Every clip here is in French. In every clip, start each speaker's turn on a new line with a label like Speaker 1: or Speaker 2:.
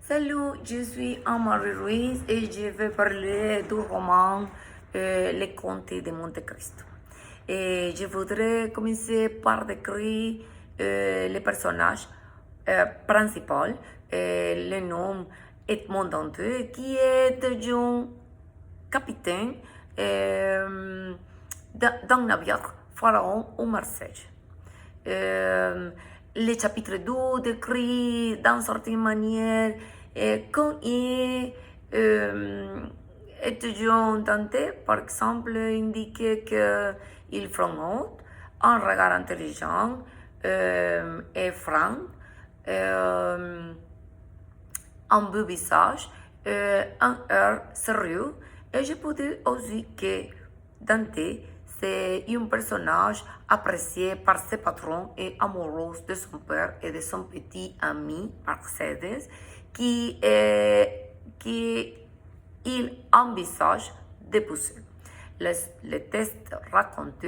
Speaker 1: Salut, je suis Anne-Marie Ruiz et je vais parler du roman Les Contes de Monte Cristo. Et je voudrais commencer par décrire les personnages principaux. Le nom Edmond Dantès, qui est un jeune capitaine d'un navire pharaon au Marseille. Le chapitre 2 décrit d'une certaine manière quand il étudiant Dante, par exemple, indique qu'il fréquente un regard intelligent et franc, un beau visage, un air sérieux. Et je peux dire aussi que Dante, c'est un personnage apprécié par ses patrons et amoureux de son père et de son petit ami Mercedes, qui il envisage d'épouser. Le texte raconte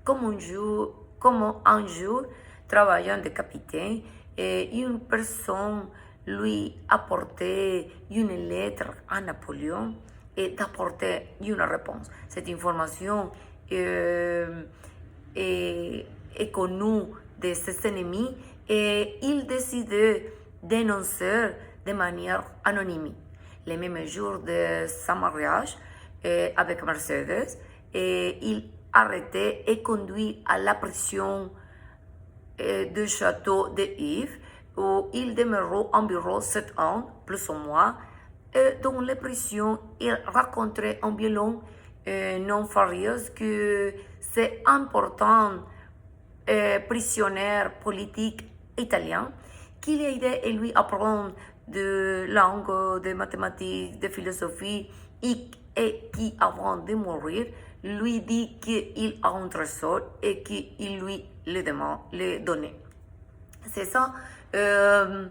Speaker 1: comment un jour, travaillant de capitaine, et une personne lui apportait une lettre à Napoléon et d'apporter une réponse. Cette information est connue de ses ennemis et il décidait d'énoncer de manière anonyme. Le même jour de son mariage avec Mercedes, il arrêté et conduit à la prison du château de Yves, où il demeura environ 7 ans, plus ou moins. Dans la prison, il rencontrait un violon non farieux que c'est important prisonnier politique italien qui l'aidait et lui apprendre de langue, de mathématiques, de philosophie et qui, avant de mourir, lui dit qu'il a un trésor et qu'il lui le donnait. C'est ça. Dans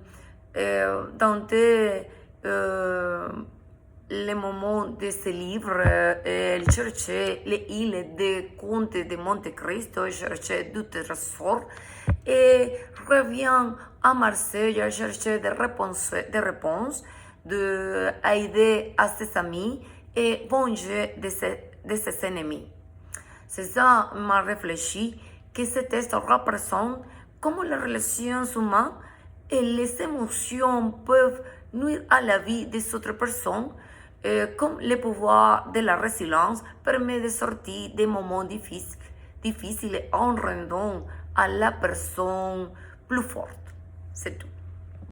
Speaker 1: le moment de ce livre, elle cherchait les îles des contes de Monte Cristo, elle cherchait du trésor et revient à Marseille, elle cherchait des réponses, d'aider à ses amis et venger de ses ennemis. C'est ça m'a réfléchi que ce texte représente comment les relations humaines et les émotions peuvent nuire à la vie des autres personnes, comme le pouvoir de la résilience permet de sortir des moments difficiles en rendant à la personne plus forte. C'est tout.